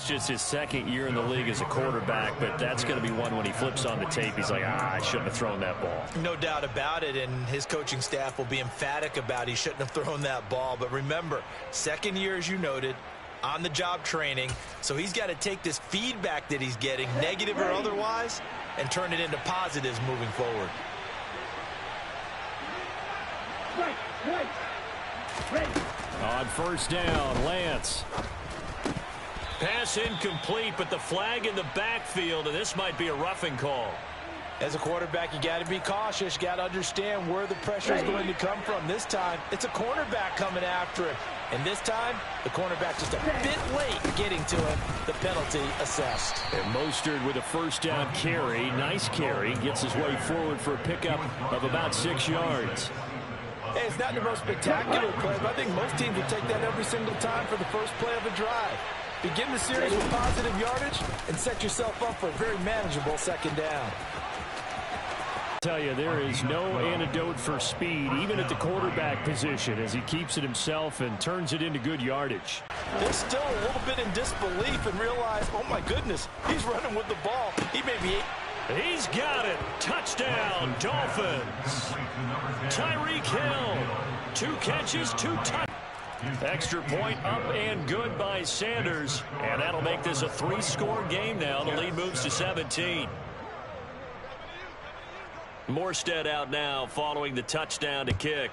it's just his second year in the league as a quarterback, but that's going to be one when he flips on the tape. He's like, I shouldn't have thrown that ball. No doubt about it, and his coaching staff will be emphatic about he shouldn't have thrown that ball. But remember, second year, as you noted, on-the-job training, so he's got to take this feedback that he's getting, negative or otherwise, and turn it into positives moving forward. On first down, Lance. Pass incomplete, but the flag in the backfield, and this might be a roughing call. As a quarterback, you got to be cautious. You got to understand where the pressure is going to come from. This time, it's a cornerback coming after him. And this time, the cornerback just a bit late getting to him. The penalty assessed. And Mostert with a first down carry. Nice carry. Gets his way forward for a pickup of about 6 yards. Hey, it's not the most spectacular play, but I think most teams would take that every single time for the first play of a drive. Begin the series with positive yardage and set yourself up for a very manageable second down. Tell you, there is no antidote for speed, even at the quarterback position, as he keeps it himself and turns it into good yardage. They're still a little bit in disbelief and realize, oh my goodness, he's running with the ball. He may be... He's got it. Touchdown, Dolphins. Tyreek Hill. 2 catches, 2 touchdowns. Extra point up and good by Sanders. And that'll make this a 3-score game now. The lead moves to 17. Morstead out now following the touchdown to kick.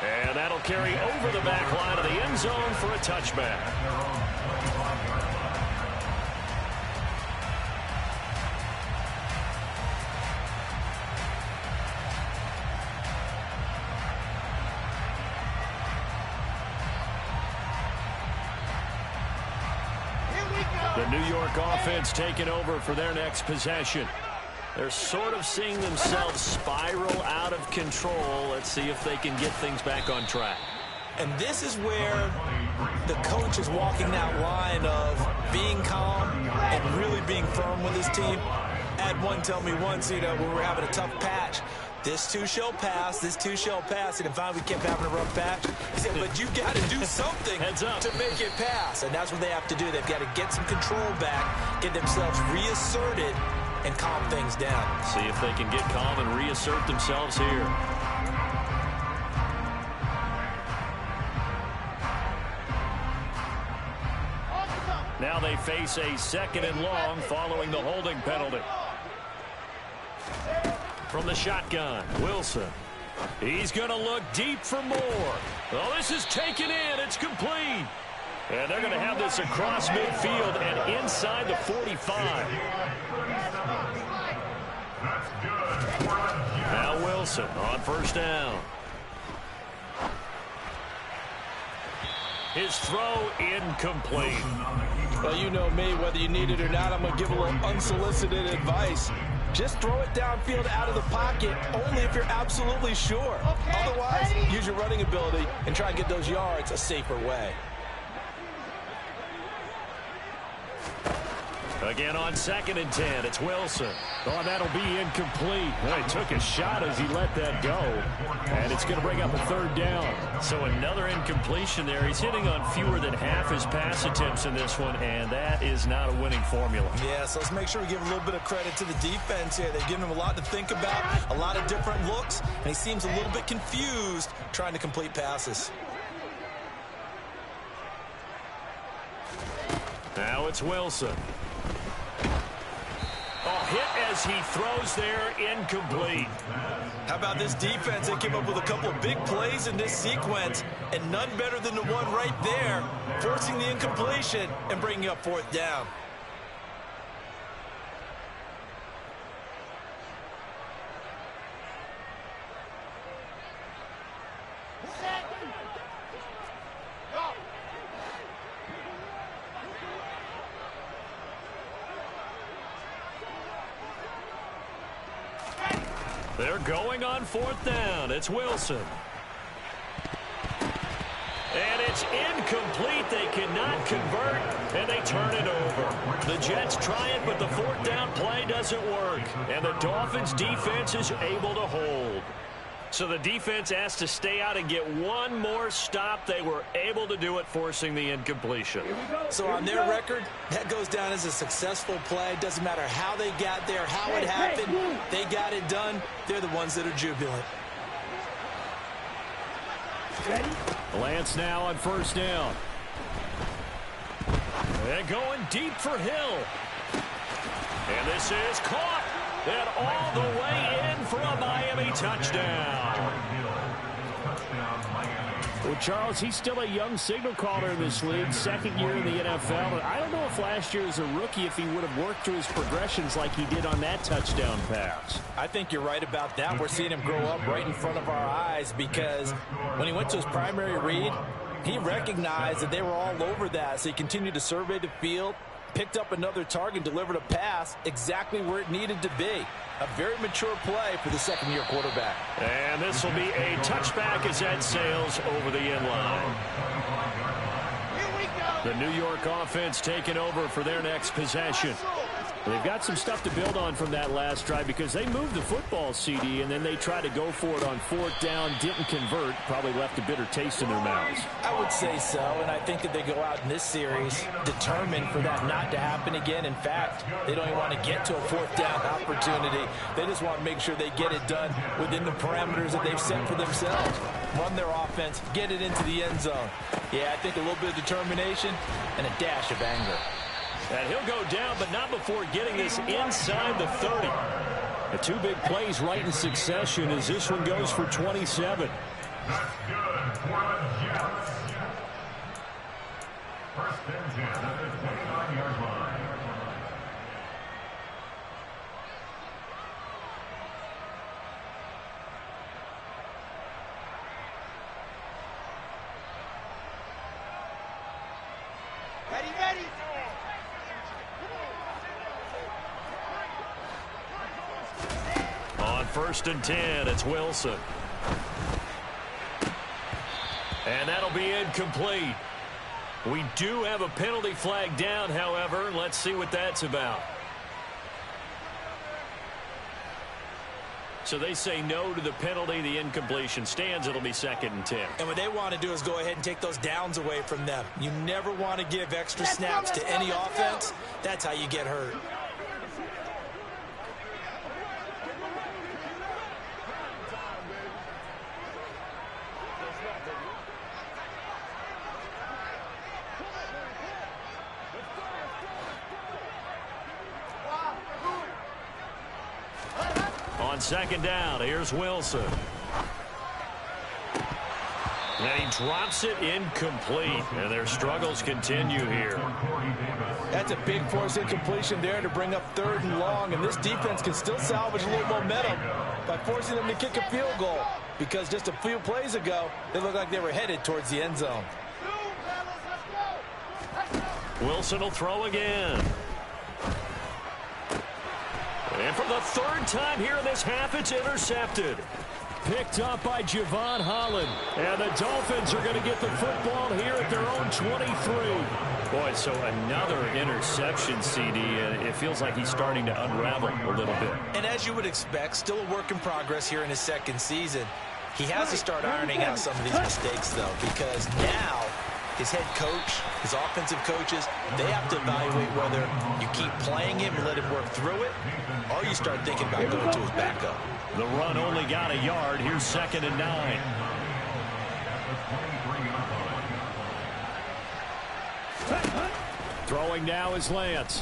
And that'll carry over the back line of the end zone for a touchback. The New York offense taking over for their next possession. They're sort of seeing themselves spiral out of control. Let's see if they can get things back on track. And this is where the coach is walking that line of being calm and really being firm with his team. I had one tell me once, when we were having a tough patch, this too shall pass, this too shall pass, and finally we kept having a rough patch. He said, but you got to do something to make it pass, and that's what they have to do. They've got to get some control back, get themselves reasserted, and calm things down. See if they can get calm and reassert themselves here. Now they face a 2nd and long following the holding penalty. From the shotgun, Wilson. He's going to look deep for more. Oh, this is taken in. It's complete. And they're going to have this across midfield and inside the 45. Now Wilson on first down. His throw incomplete. Well, you know me, whether you need it or not, I'm going to give a little unsolicited advice. Just throw it downfield out of the pocket, only if you're absolutely sure. Otherwise, use your running ability and try and get those yards a safer way. Again on 2nd and 10, it's Wilson. Oh, that'll be incomplete. Well, he took a shot as he let that go. And it's going to bring up a 3rd down. So another incompletion there. He's hitting on fewer than half his pass attempts in this one, and that is not a winning formula. Yeah, so let's make sure we give a little bit of credit to the defense here. They've given him a lot to think about, a lot of different looks, and he seems a little bit confused trying to complete passes. Now it's Wilson. Oh, hit as he throws there, incomplete. How about this defense? They came up with a couple of big plays in this sequence, and none better than the one right there, forcing the incompletion and bringing up 4th down. They're going on 4th down. It's Wilson. And it's incomplete. They cannot convert, and they turn it over. The Jets try it, but the 4th down play doesn't work. And the Dolphins' defense is able to hold. So the defense has to stay out and get one more stop. They were able to do it, forcing the incompletion. So on their record, that goes down as a successful play. Doesn't matter how they got there, how it happened. They got it done. They're the ones that are jubilant. Lance now on first down. And going deep for Hill. And this is caught. And all the way in for a Miami touchdown. Well, Charles, he's still a young signal caller in this league, second year in the NFL. But I don't know if last year as a rookie, if he would have worked through his progressions like he did on that touchdown pass. I think you're right about that. We're seeing him grow up right in front of our eyes because when he went to his primary read, he recognized that they were all over that. So he continued to survey the field, picked up another target, delivered a pass exactly where it needed to be. A very mature play for the second-year quarterback. And this will be a touchback as that sails over the end line. The New York offense taking over for their next possession. They've got some stuff to build on from that last drive because they moved the football, CD, and then they tried to go for it on fourth down, didn't convert, probably left a bitter taste in their mouths. I would say so, and I think that they go out in this series determined for that not to happen again. In fact, they don't even want to get to a fourth down opportunity. They just want to make sure they get it done within the parameters that they've set for themselves. Run their offense, get it into the end zone. Yeah, I think a little bit of determination and a dash of anger. And he'll go down, but not before getting this inside the 30. The two big plays right in succession as this one goes for 27. First and 10 at the 29-yard line. Ready. On first and 10, it's Wilson. And that'll be incomplete. We do have a penalty flag down, however. Let's see what that's about. So they say no to the penalty. The incompletion stands. It'll be second and 10. And what they want to do is go ahead and take those downs away from them. You never want to give extra snaps to any offense. That's how you get hurt. On second down, here's Wilson. And he drops it incomplete. And their struggles continue here. That's a big force incompletion there to bring up third and long. And this defense can still salvage a little momentum by forcing them to kick a field goal. Because just a few plays ago, they looked like they were headed towards the end zone. Wilson will throw again. And for the third time here in this half, it's intercepted. Picked up by Javon Holland. And the Dolphins are going to get the football here at their own 23. Boy, so another interception, CD, and it feels like he's starting to unravel a little bit. And as you would expect, still a work in progress here in his second season. He has to start ironing out some of these mistakes, though, because now his head coach, his offensive coaches, they have to evaluate whether you keep playing him and let him work through it, or you start thinking about going to his backup. The run only got a yard. Here's second and 9. Throwing now is Lance.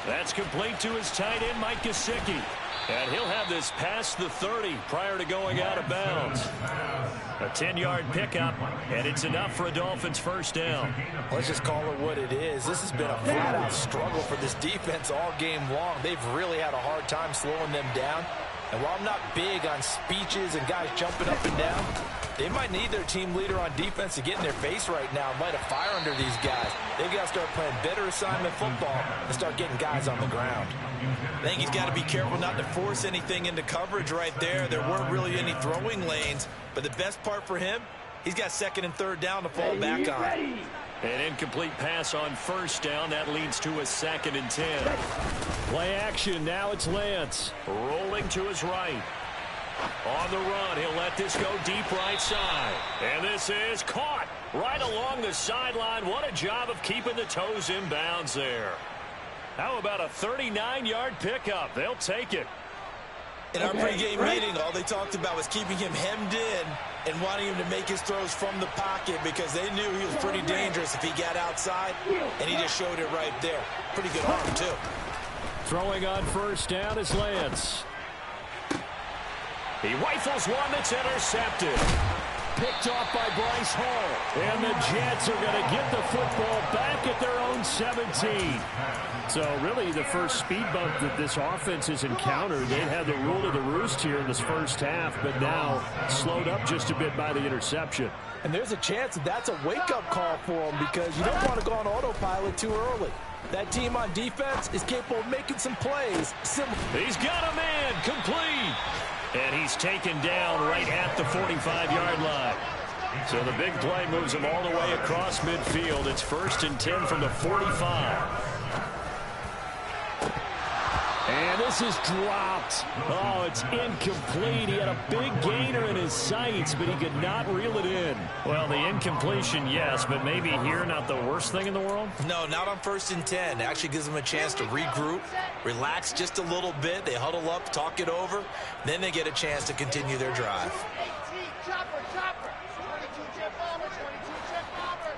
That's complete to his tight end, Mike Gesicki. And he'll have this past the 30 prior to going out of bounds. A 10-yard pickup, and it's enough for a Dolphins first down. Let's just call it what it is. This has been a flat-out struggle for this defense all game long. They've really had a hard time slowing them down. And while I'm not big on speeches and guys jumping up and down, they might need their team leader on defense to get in their face right now and light a fire under these guys. They've got to start playing better assignment football and start getting guys on the ground. I think he's got to be careful not to force anything into coverage right there. There weren't really any throwing lanes, but the best part for him, he's got second and third down to fall back on. An incomplete pass on first down. That leads to a 2nd and 10. Play action. Now it's Lance. Rolling to his right. On the run. He'll let this go deep right side. And this is caught right along the sideline. What a job of keeping the toes in bounds there. How about a 39-yard pickup? They'll take it. In our pregame meeting, all they talked about was keeping him hemmed in and wanting him to make his throws from the pocket because they knew he was pretty dangerous if he got outside, and he just showed it right there. Pretty good arm, too. Throwing on first down is Lance. He rifles one that's intercepted. Picked off by Bryce Hall. And the Jets are going to get the football back at their own 17. So really the first speed bump that this offense has encountered. They had the rule of the roost here in this first half, but now slowed up just a bit by the interception. And there's a chance that that's a wake-up call for them because you don't want to go on autopilot too early. That team on defense is capable of making some plays. He's got a man complete. And he's taken down right at the 45-yard line. So the big play moves him all the way across midfield. It's 1st and 10 from the 45. And this is dropped. Oh, it's incomplete. He had a big gainer in his sights, but he could not reel it in. Well, the incompletion, yes, but maybe here not the worst thing in the world? No, not on 1st and 10. It actually gives them a chance to regroup, relax just a little bit. They huddle up, talk it over. Then they get a chance to continue their drive. 18, chopper, chopper. 22, jet bomber, 22, jet bomber.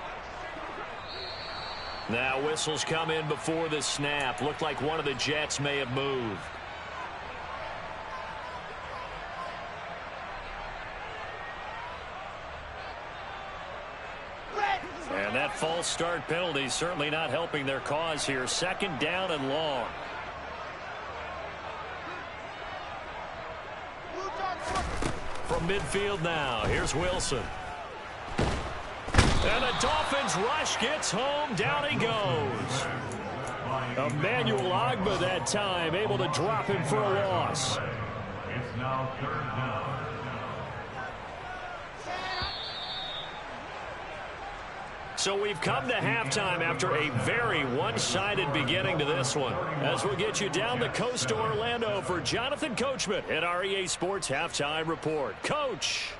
Now whistles come in before the snap. Looked like one of the Jets may have moved. And that false start penalty certainly not helping their cause here. 2nd down and long. From midfield now, here's Wilson. And the Dolphins rush gets home. Down he goes. Emmanuel Ogbah that time able to drop him for a loss. It's now 3rd down. So we've come to halftime after a very one-sided beginning to this one. As we'll get you down the coast to Orlando for Jonathan Coachman at our EA Sports Halftime Report. Coach.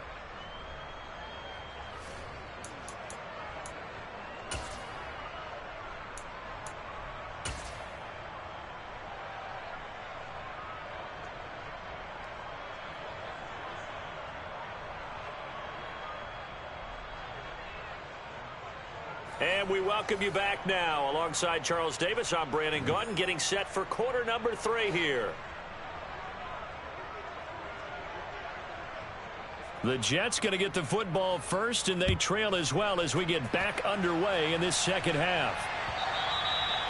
And we welcome you back now. Alongside Charles Davis, I'm Brandon Gaudin, getting set for quarter number 3 here. The Jets going to get the football first, and they trail as well as we get back underway in this second half.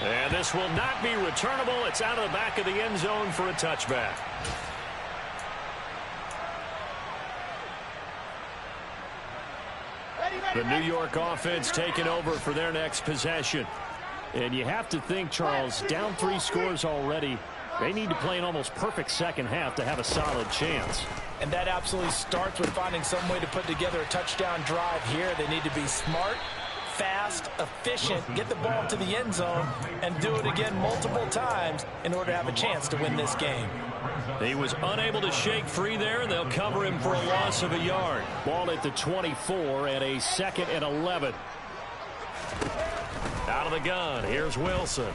And this will not be returnable. It's out of the back of the end zone for a touchback. The New York offense taking over for their next possession. And you have to think, Charles, down 3 scores already. They need to play an almost perfect second half to have a solid chance. And that absolutely starts with finding some way to put together a touchdown drive here. They need to be smart, fast, efficient, get the ball to the end zone, and do it again multiple times in order to have a chance to win this game. He was unable to shake free there, and they'll cover him for a loss of a yard. Ball at the 24 and a 2nd and 11. Out of the gun, here's Wilson.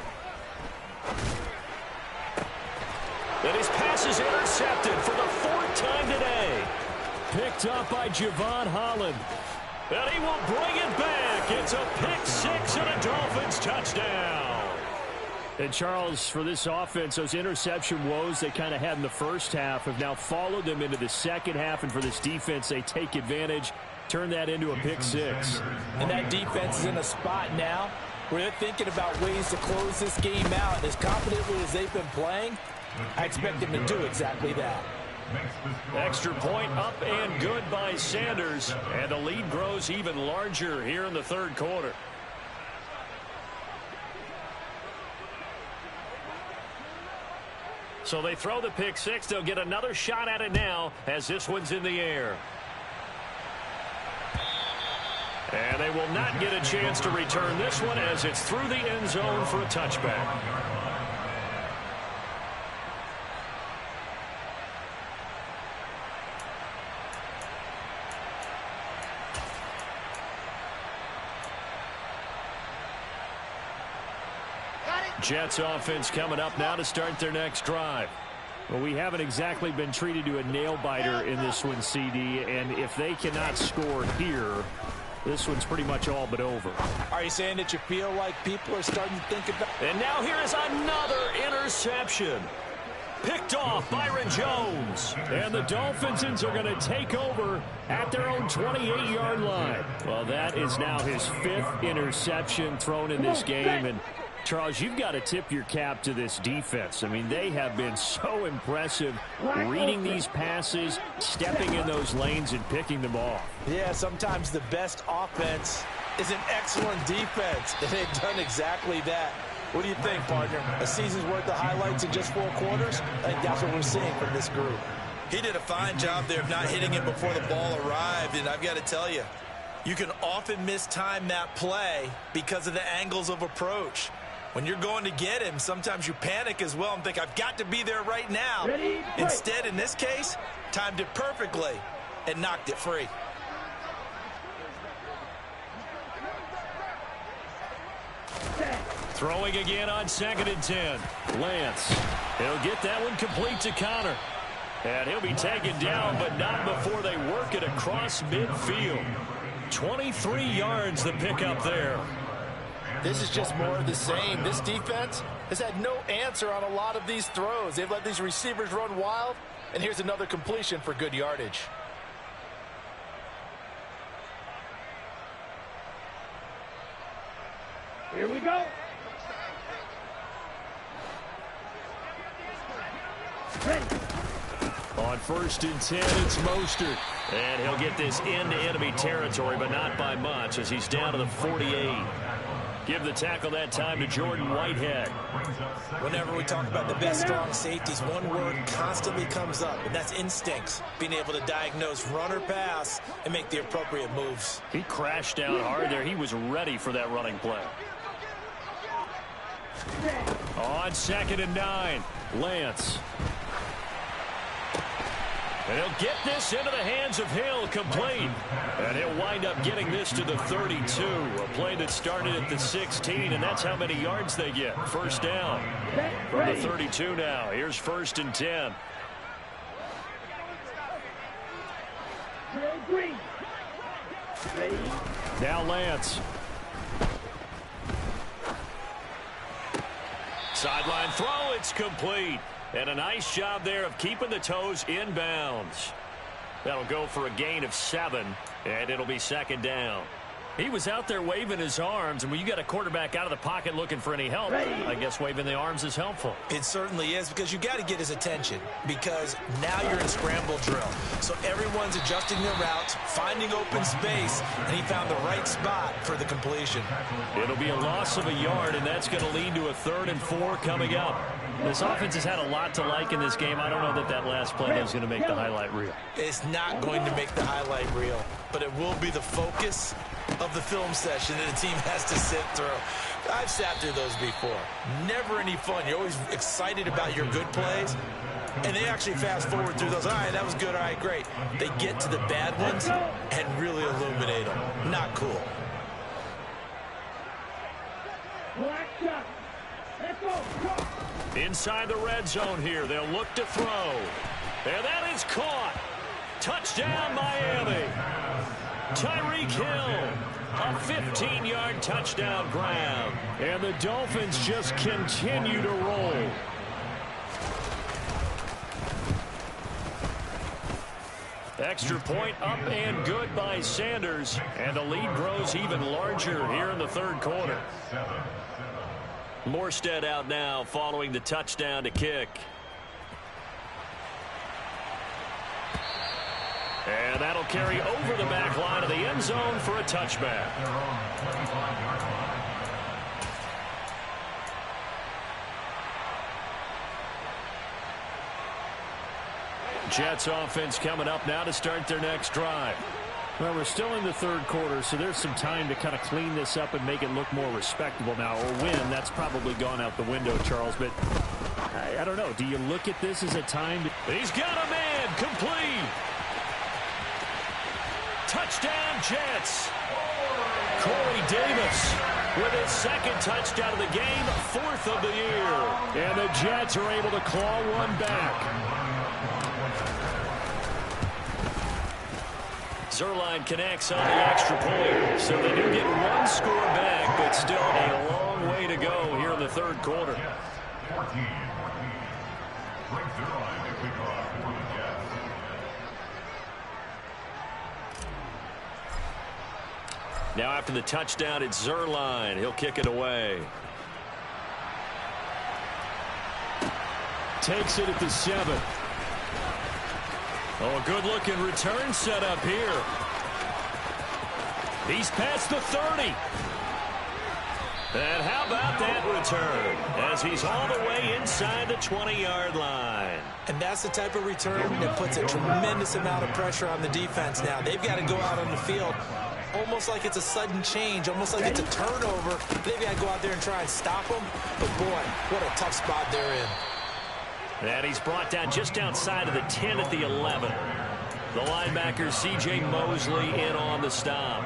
And his pass is intercepted for the 4th time today. Picked up by Javon Holland. And he will bring it back. It's a pick 6 and a Dolphins touchdown. And, Charles, for this offense, those interception woes they kind of had in the first half have now followed them into the second half. And for this defense, they take advantage, turn that into a pick 6. And that defense is in a spot now where they're thinking about ways to close this game out. As confidently as they've been playing, I expect them to do exactly that. Extra point up and good by Sanders. And the lead grows even larger here in the 3rd quarter. So they throw the pick 6. They'll get another shot at it now as this one's in the air. And they will not get a chance to return this one as it's through the end zone for a touchback. Jets offense coming up now to start their next drive. Well, we haven't exactly been treated to a nail-biter in this one, CD, and if they cannot score here, this one's pretty much all but over. Are you saying that you feel like people are starting to think about... And now here is another interception. Picked off Byron Jones. And the Dolphins are going to take over at their own 28-yard line. Well, that is now his 5th interception thrown in this game, and Charles, you've got to tip your cap to this defense. I mean, they have been so impressive reading these passes, stepping in those lanes, and picking them off. Yeah, sometimes the best offense is an excellent defense, and they've done exactly that. What do you think, partner? A season's worth of highlights in just 4 quarters? I think that's what we're seeing from this group. He did a fine job there of not hitting it before the ball arrived, and I've got to tell you, you can often mistime that play because of the angles of approach. When you're going to get him, sometimes you panic as well and think, I've got to be there right now. Instead, in this case, timed it perfectly and knocked it free. Throwing again on 2nd and 10. Lance. He'll get that one complete to Connor. And he'll be taken down, but not before they work it across midfield. 23 yards the pickup there. This is just more of the same. This defense has had no answer on a lot of these throws. They've let these receivers run wild, and here's another completion for good yardage. Here we go. Ready. On 1st and 10, it's Mostert. And he'll get this into enemy territory, but not by much as he's down to the 48. Give the tackle that time to Jordan Whitehead. Whenever we talk about the best strong safeties, one word constantly comes up, and that's instincts. Being able to diagnose run or pass and make the appropriate moves. He crashed down hard there. He was ready for that running play. On 2nd and 9, Lance. And he'll get this into the hands of Hill, complete. And he'll wind up getting this to the 32. A play that started at the 16, and that's how many yards they get. First down from the 32 now. Here's 1st and 10. Now Lance. Sideline throw, it's complete. And a nice job there of keeping the toes inbounds. That'll go for a gain of 7, and it'll be 2nd down. He was out there waving his arms, and when you got a quarterback out of the pocket looking for any help, I guess waving the arms is helpful. It certainly is, because you got to get his attention, because now you're in scramble drill. So everyone's adjusting their routes, finding open space, and he found the right spot for the completion. It'll be a loss of a yard, and that's going to lead to a 3rd and 4 coming up. This offense has had a lot to like in this game. I don't know that that last play is going to make the highlight reel. It's not going to make the highlight reel, but it will be the focus of the film session that a team has to sit through. I've sat through those before. Never any fun. You're always excited about your good plays, and they actually fast forward through those. All right, that was good. All right, great. They get to the bad ones and really illuminate them. Not cool. Inside the red zone here, they'll look to throw. And that is caught. Touchdown, Miami. Tyreek Hill, a 15-yard touchdown grab. And the Dolphins just continue to roll. Extra point up and good by Sanders. And the lead grows even larger here in the 3rd quarter. Morstead out now following the touchdown to kick. And that'll carry over the back line of the end zone for a touchback. Jets offense coming up now to start their next drive. Well, we're still in the third quarter, so there's some time to kind of clean this up and make it look more respectable now. Or win, that's probably gone out the window, Charles. But I don't know. Do you look at this as a time? He's got a man. Complete. Touchdown, Jets. Corey Davis with his second touchdown of the game, fourth of the year. And the Jets are able to claw one back. Zuerlein connects on the extra point. So they do get one score back, but still a long way to go here in the third quarter. Now after the touchdown, it's Zuerlein. He'll kick it away. Takes it at the 7. Oh, a good-looking return set up here. He's past the 30. And how about that return as he's all the way inside the 20-yard line. And that's the type of return that puts a tremendous amount of pressure on the defense now. They've got to go out on the field almost like it's a sudden change, almost like it's a turnover. They've got to go out there and try and stop them. But, boy, what a tough spot they're in. And he's brought down just outside of the 10 at the 11. The linebacker, C.J. Mosley, in on the stop.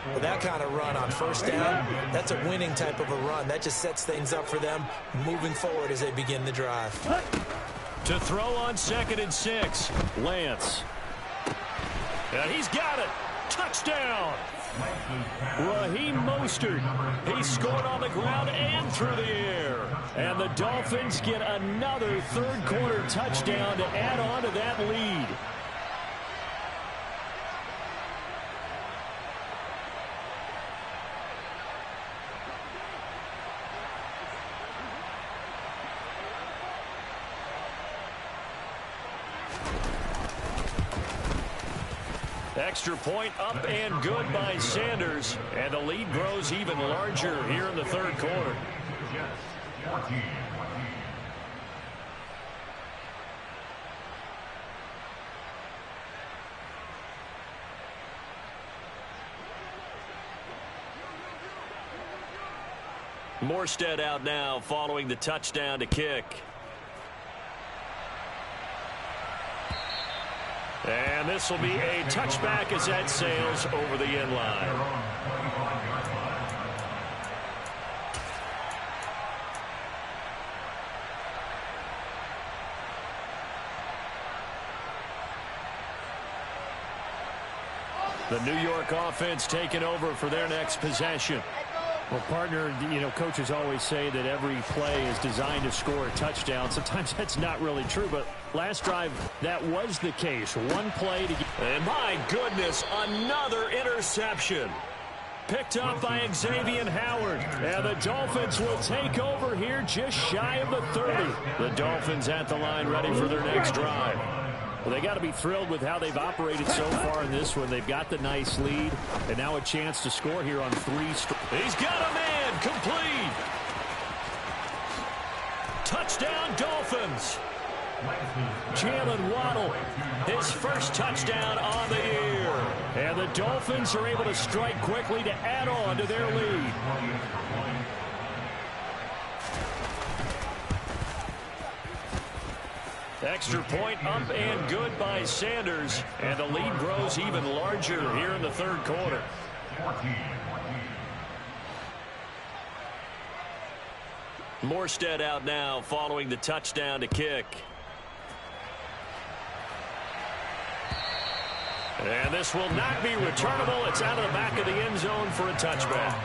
Well, that kind of run on first down, that's a winning type of a run. That just sets things up for them moving forward as they begin the drive. To throw on 2nd and 6, Lance. And he's got it. Touchdown. Raheem Mostert. He scored on the ground and through the air. And the Dolphins get another third quarter touchdown to add on to that lead. Extra point up and good by Sanders. And the lead grows even larger here in the third quarter. Morstead out now following the touchdown to kick. And this will be a touchback as that sails over the end line. The New York offense taking over for their next possession. Well, partner, you know, coaches always say that every play is designed to score a touchdown. Sometimes that's not really true, but last drive, that was the case. One play to get... And my goodness, another interception. Picked up by Xavier Howard. And the Dolphins will take over here just shy of the 30. The Dolphins at the line ready for their next drive. Well, they got to be thrilled with how they've operated so far in this one. They've got the nice lead, and now a chance to score here on 3 straight. He's got a man, complete. Touchdown, Dolphins. Jalen Waddle, his first touchdown on the year. And the Dolphins are able to strike quickly to add on to their lead. Extra point up and good by Sanders. And the lead grows even larger here in the third quarter. Morstead out now following the touchdown to kick. And this will not be returnable. It's out of the back of the end zone for a touchback.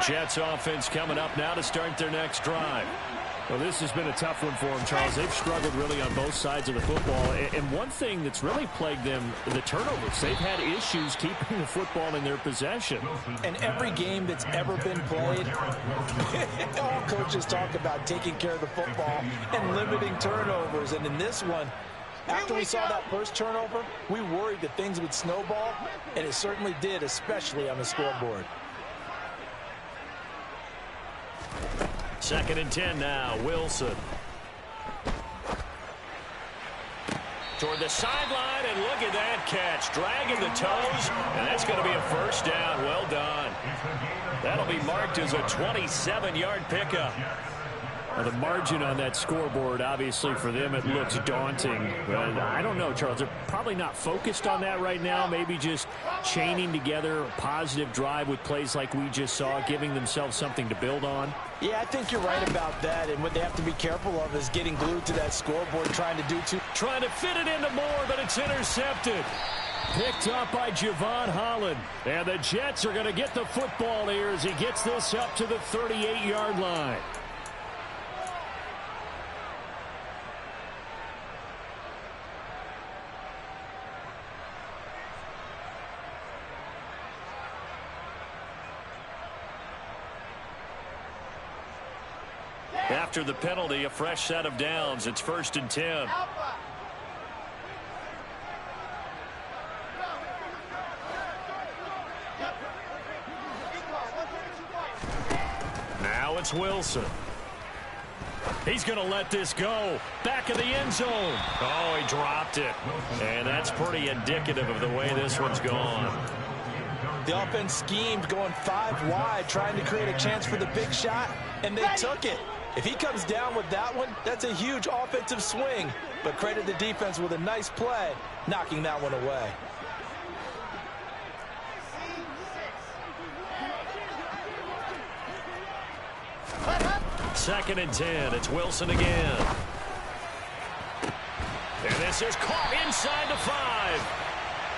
Jets offense coming up now to start their next drive. Well, this has been a tough one for them, Charles. They've struggled really on both sides of the football. And one thing that's really plagued them, the turnovers. They've had issues keeping the football in their possession. And every game that's ever been played, all coaches talk about taking care of the football and limiting turnovers. And in this one, after we saw that first turnover, we worried that things would snowball, and it certainly did, especially on the scoreboard. 2nd and 10 now, Wilson. toward the sideline, and look at that catch. Dragging the toes, and that's going to be a first down. Well done. That'll be marked as a 27-yard pickup. Now, the margin on that scoreboard, obviously, for them, it looks daunting. But I don't know, Charles. They're probably not focused on that right now. Maybe just chaining together a positive drive with plays like we just saw, giving themselves something to build on. Yeah, I think you're right about that. And what they have to be careful of is getting glued to that scoreboard, trying to do too. Trying to fit it into Moore, but it's intercepted. Picked up by Javon Holland. And the Jets are going to get the football here as he gets this up to the 38-yard line. After the penalty, a fresh set of downs. It's 1st and 10. Now it's Wilson. He's going to let this go. Back of the end zone. Oh, he dropped it. And that's pretty indicative of the way this one's gone. The offense schemed going 5 wide, trying to create a chance for the big shot, and they took it. If he comes down with that one, that's a huge offensive swing. But credit the defense with a nice play, knocking that one away. Second and 10. It's Wilson again. And this is caught inside the 5.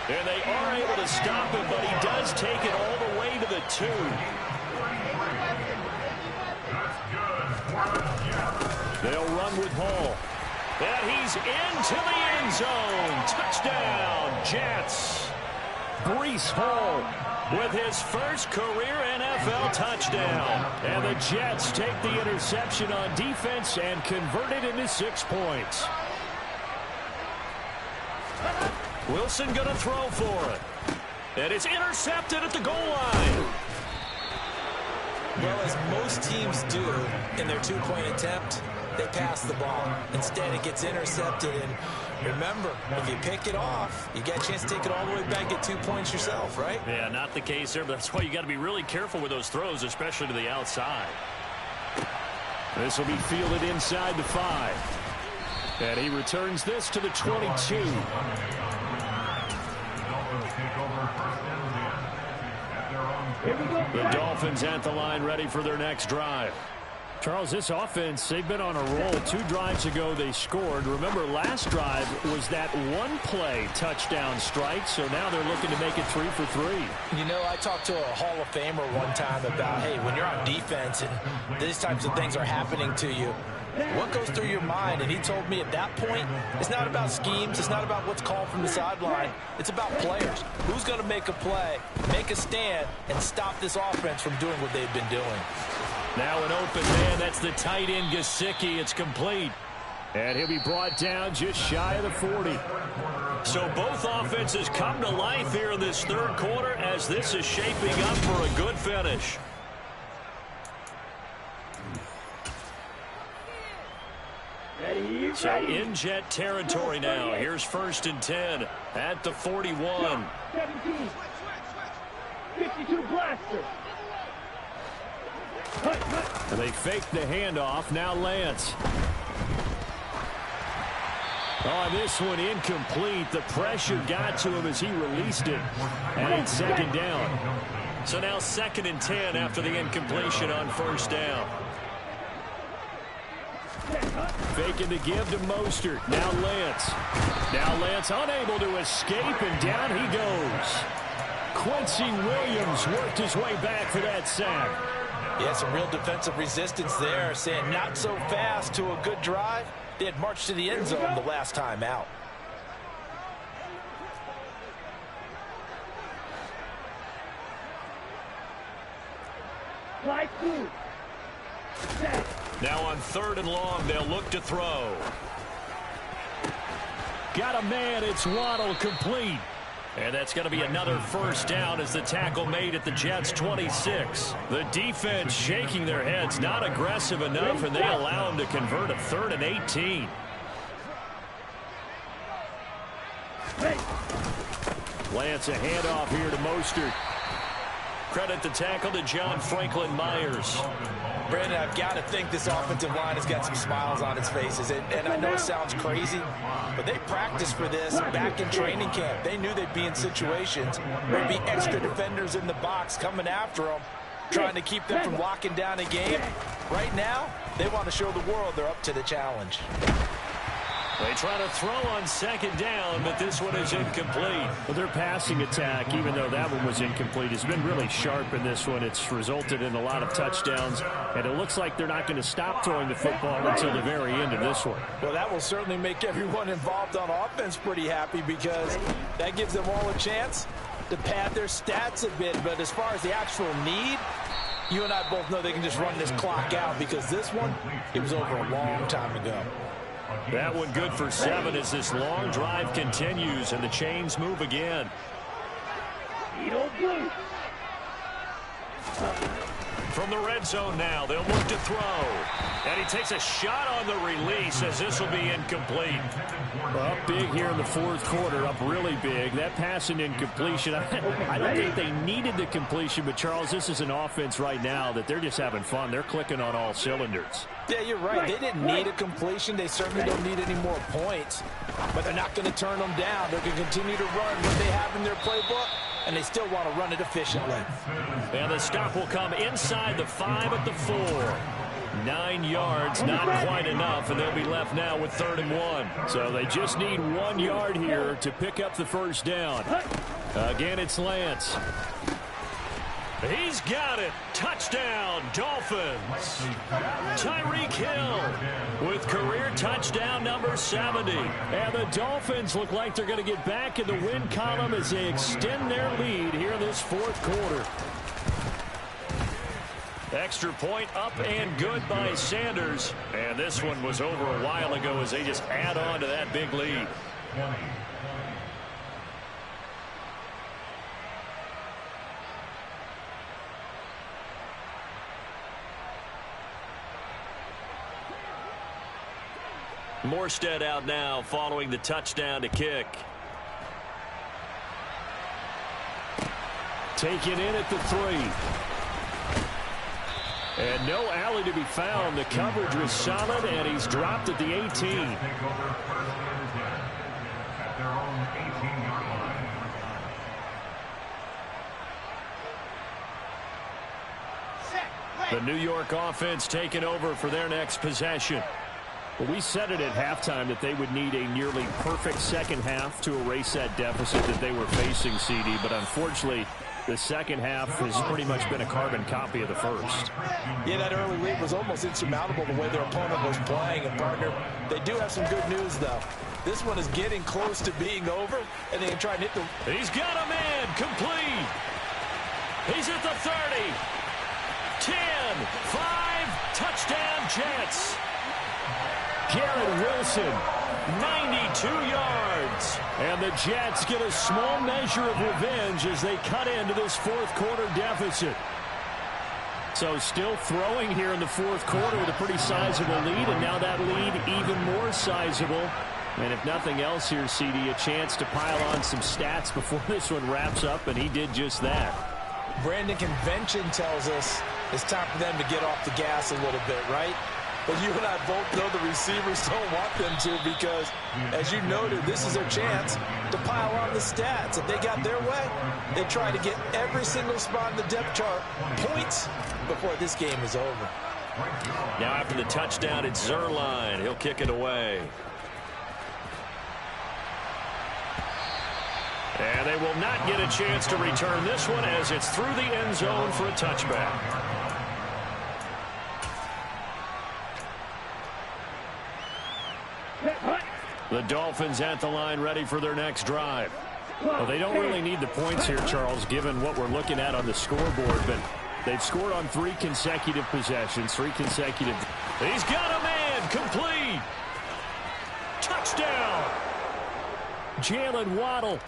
And they are able to stop him, but he does take it all the way to the 2. They'll run with Hall. And he's into the end zone. Touchdown, Jets. Breece Hall with his first career NFL touchdown. And the Jets take the interception on defense and convert it into 6 points. Wilson going to throw for it. And it's intercepted at the goal line. Well, as most teams do in their 2-point attempt, they pass the ball. Instead, it gets intercepted. And remember, if you pick it off, you get a chance to take it all the way back, get 2 points yourself, right? Yeah, not the case there, but that's why you got to be really careful with those throws, especially to the outside. This will be fielded inside the 5. And he returns this to the 22. The Dolphins at the line ready for their next drive. Charles, this offense, they've been on a roll. 2 drives ago they scored. Remember, last drive was that one-play touchdown strike, so now they're looking to make it 3 for 3. You know, I talked to a Hall of Famer one time about, hey, when you're on defense and these types of things are happening to you, what goes through your mind? And he told me at that point, it's not about schemes. It's not about what's called from the sideline. It's about players. Who's going to make a play, make a stand, and stop this offense from doing what they've been doing? Now an open man. That's the tight end, Gesicki. It's complete. And he'll be brought down just shy of the 40. So both offenses come to life here in this 3rd quarter as this is shaping up for a good finish. So in Jet territory now. Here's 1st and 10 at the 41. 17. 52 blaster. And they fake the handoff. Now Lance. Oh, this one incomplete. The pressure got to him as he released it. And it's 2nd down. So now 2nd and 10 after the incompletion on 1st down. Faking the give to Mostert. Now Lance. Now Lance unable to escape, and down he goes. Quincy Williams worked his way back for that sack. Yeah, some real defensive resistance there, saying not so fast to a good drive. They had marched to the end zone the last time out. Now on 3rd and long, they'll look to throw. Got a man. It's Waddle, complete. And that's going to be another 1st down as the tackle made at the Jets' 26. The defense shaking their heads, not aggressive enough, and they allow him to convert a 3rd and 18. Lance a handoff here to Mostert. Credit the tackle to John Franklin Myers. Brandon, I've got to think this offensive line has got some smiles on its faces. And I know it sounds crazy, but they practiced for this back in training camp. They knew they'd be in situations where there'd be extra defenders in the box coming after them, trying to keep them from locking down a game. Right now, they want to show the world they're up to the challenge. They try to throw on second down, but this one is incomplete. Well, their passing attack, even though that one was incomplete, has been really sharp in this one. It's resulted in a lot of touchdowns, and it looks like they're not going to stop throwing the football until the very end of this one. Well, that will certainly make everyone involved on offense pretty happy, because that gives them all a chance to pad their stats a bit. But as far as the actual need, you and I both know they can just run this clock out, because this one, it was over a long time ago. That one good for 7 as this long drive continues and the chains move again. From the red zone now, they'll look to throw. And he takes a shot on the release as this will be incomplete. Up big here in the fourth quarter, up really big. That pass and incompletion, I don't think they needed the completion, but Charles, this is an offense right now that they're just having fun. They're clicking on all cylinders. Yeah, you're right. They didn't need a completion. They certainly don't need any more points. But they're not going to turn them down. They're going to continue to run what they have in their playbook, and they still want to run it efficiently. And the stop will come inside the 5 at the 4. 9 yards, not quite enough, and they'll be left now with 3rd and 1. So they just need 1 yard here to pick up the first down. Again, it's Lance. He's got it. Touchdown, Dolphins. Tyreek Hill with career touchdown number 70. And the Dolphins look like they're going to get back in the win column as they extend their lead here in this fourth quarter. Extra point up and good by Sanders. And this one was over a while ago as they just add on to that big lead. Morstead out now following the touchdown to kick. Taken in at the 3. And no alley to be found. The coverage was solid, and he's dropped at the 18. The New York offense taking over for their next possession. Well, we said it at halftime that they would need a nearly perfect second half to erase that deficit that they were facing, CD. But unfortunately, the second half has pretty much been a carbon copy of the first. Yeah, that early lead was almost insurmountable the way their opponent was playing. And, partner, they do have some good news, though. This one is getting close to being over, and they can try and hit the... He's got a man complete. He's at the 30. 10, 5, touchdown Jets. Garrett Wilson, 92 yards. And the Jets get a small measure of revenge as they cut into this fourth quarter deficit. So still throwing here in the fourth quarter with a pretty sizable lead, and now that lead even more sizable. And if nothing else here, CD, a chance to pile on some stats before this one wraps up, and he did just that. Brandon, convention tells us it's time for them to get off the gas a little bit, right? But you and I both know the receivers don't want them to, because, as you noted, this is their chance to pile on the stats. If they got their way, they try to get every single spot in the depth chart points before this game is over. Now after the touchdown, it's Zuerlein. He'll kick it away. And they will not get a chance to return this one as it's through the end zone for a touchback. The Dolphins at the line ready for their next drive. Well, they don't really need the points here, Charles, given what we're looking at on the scoreboard, but they've scored on 3 consecutive possessions, 3 consecutive. He's got a man complete. Touchdown. Jalen Waddle.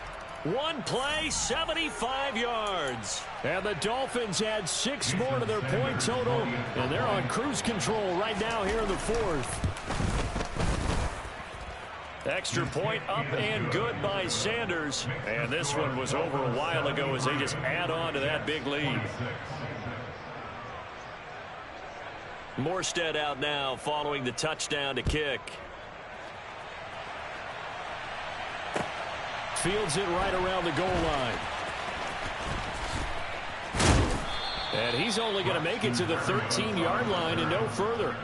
One play, 75 yards. And the Dolphins add 6 more to their point total, and they're on cruise control right now here in the fourth. Extra point up and good by Sanders. And this one was over a while ago as they just add on to that big lead. Morstead out now following the touchdown to kick. Fields it right around the goal line. And he's only going to make it to the 13-yard line and no further.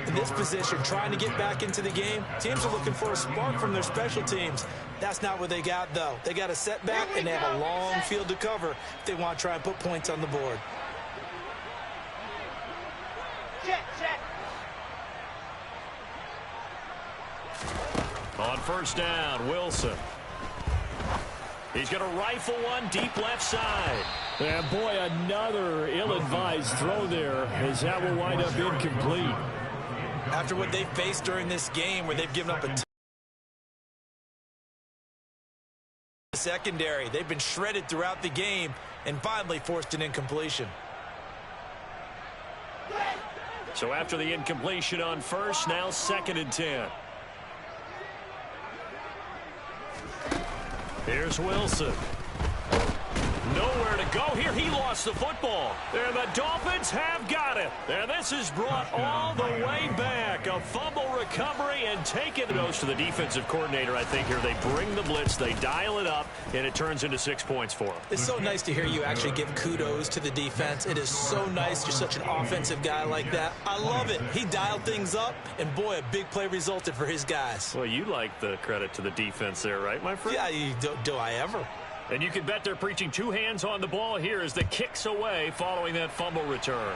In this position, trying to get back into the game, teams are looking for a spark from their special teams. That's not what they got, though. They got a setback, and they have a long field to cover if they want to try and put points on the board. Check, check. On first down, Wilson. He's going to rifle one deep left side. And boy, another ill-advised throw there as that will wind up incomplete. After what they've faced during this game where they've given up a ton of secondary, they've been shredded throughout the game and finally forced an incompletion. So after the incompletion on first, now 2nd and 10. Here's Wilson. Nowhere to go here. He lost the football. And the Dolphins have got it. And this is brought all the way back. A fumble recovery and take it. Goes to the defensive coordinator, I think, here. They bring the blitz, they dial it up, and it turns into 6 points for them. It's so nice to hear you actually give kudos to the defense. It is so nice. You're such an offensive guy like that. I love it. He dialed things up, and boy, a big play resulted for his guys. Well, you like the credit to the defense there, right, my friend? Yeah, do I ever? And you can bet they're preaching 2 hands on the ball here as the kick's away following that fumble return.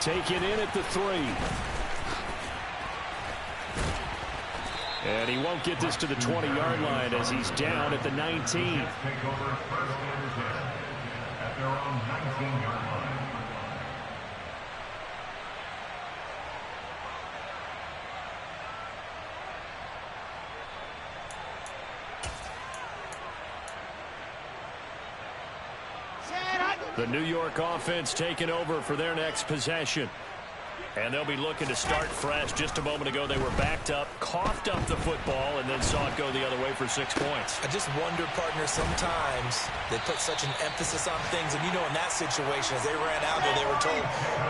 Taken in at the 3. And he won't get this to the 20-yard line as he's down at the 19. Take over 1st and 10 at their own 19-yard line. The New York offense taking over for their next possession. And they'll be looking to start fresh. Just a moment ago, they were backed up, coughed up the football, and then saw it go the other way for 6 points. I just wonder, partner, sometimes they put such an emphasis on things. And, you know, in that situation, as they ran out there, they were told,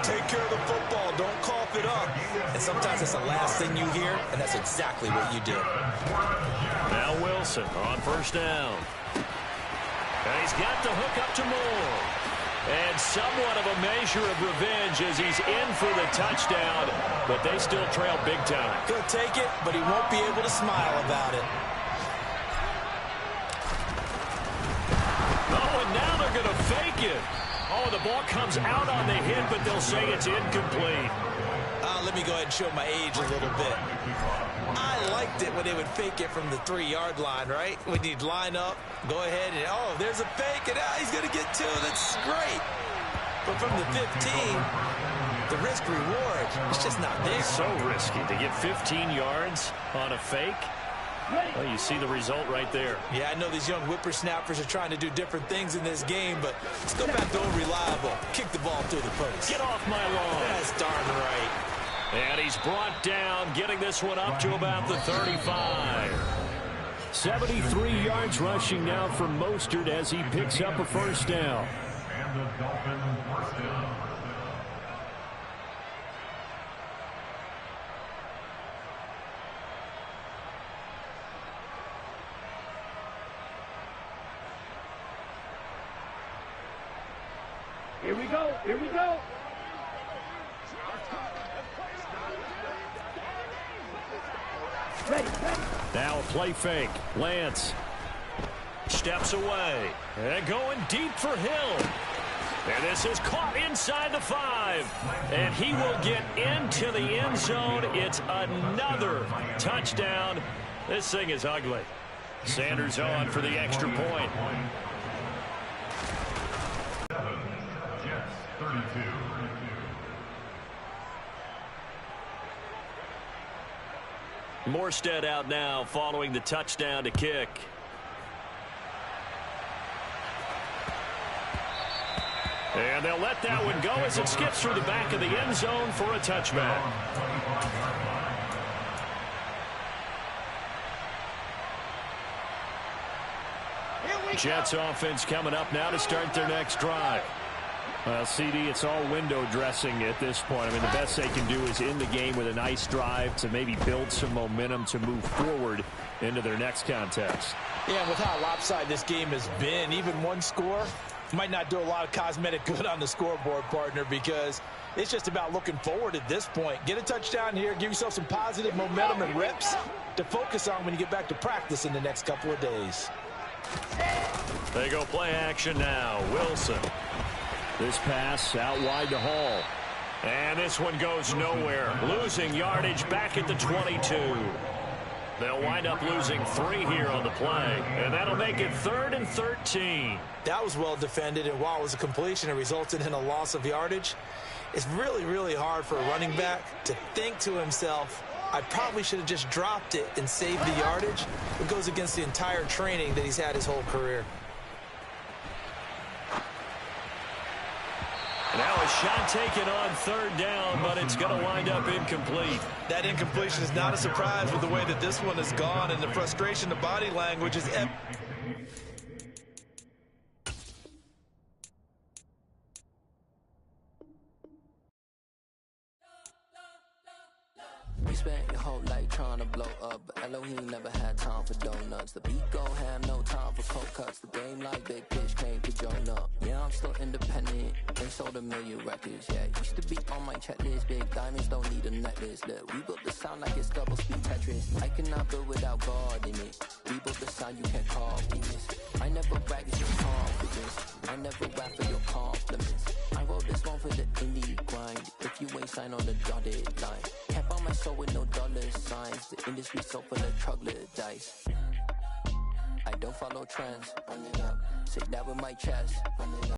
take care of the football, don't cough it up. And sometimes that's the last thing you hear, and that's exactly what you did. Now Wilson on first down. And he's got the hook up to Moore. And somewhat of a measure of revenge as he's in for the touchdown, but they still trail big time. He'll take it, but he won't be able to smile about it. Oh, and now they're going to fake it. Oh, the ball comes out on the hit, but they'll say it's incomplete. Let me go ahead and show my age a little bit. I liked it when they would fake it from the 3-yard line, right? When you'd line up, go ahead, and oh, there's a fake, and he's going to get 2. That's great. But from the 15, the risk-reward is just not there. So risky to get 15 yards on a fake. Well, you see the result right there. Yeah, I know these young whippersnappers are trying to do different things in this game, but let's go back to unreliable. Kick the ball through the post. Get off my lawn. That's darn right. And he's brought down, getting this one up to about the 35. 73 yards rushing now for Mostert as he picks up a first down. And the Dolphins first down. Here we go. Here we go. Ready. Now a play fake. Lance steps away. And going deep for Hill. And this is caught inside the 5. And he will get into the end zone. It's another touchdown. This thing is ugly. Sanders on for the extra point. 7, Jets 32. Morstead out now following the touchdown to kick. And they'll let that one go as it skips through the back of the end zone for a touchback. Jets offense coming up now to start their next drive. Well, CD, it's all window dressing at this point. I mean, the best they can do is in the game with a nice drive to maybe build some momentum to move forward into their next contest. Yeah, and with how lopsided this game has been, even one score might not do a lot of cosmetic good on the scoreboard, partner, because it's just about looking forward at this point. Get a touchdown here, give yourself some positive momentum and reps to focus on when you get back to practice in the next couple of days. They go play action now. Wilson. This pass out wide to Hall. And this one goes nowhere. Losing yardage back at the 22. They'll wind up losing 3 here on the play. And that'll make it 3rd and 13. That was well defended, and while it was a completion, it resulted in a loss of yardage. It's really, really hard for a running back to think to himself, I probably should have just dropped it and saved the yardage. It goes against the entire training that he's had his whole career. Now a shot taken on 3rd down, but it's going to wind up incomplete. That incompletion is not a surprise with the way that this one has gone, and the frustration, the body language is We spent your whole life trying to blow up, but Elohim never had time for donuts. The beat go ham, no time for cold cuts. The game like Big Pitch came to join up. Yeah, I'm still independent, they sold 1 million records. Yeah, used to be on my checklist. Big diamonds don't need a necklace. Look, we built the sound like it's double speed Tetris. I cannot build without God in it. We built the sound you can't call weakness. I never brag, it's just confidence. I never rap for your compliments. I wrote this one for the indie grind. If you ain't signed on the dotted line, can't buy my soul with no dollar signs. The industry so full of troglodytes. I don't follow trends. Run it up. Sit down with my chest. Run it up.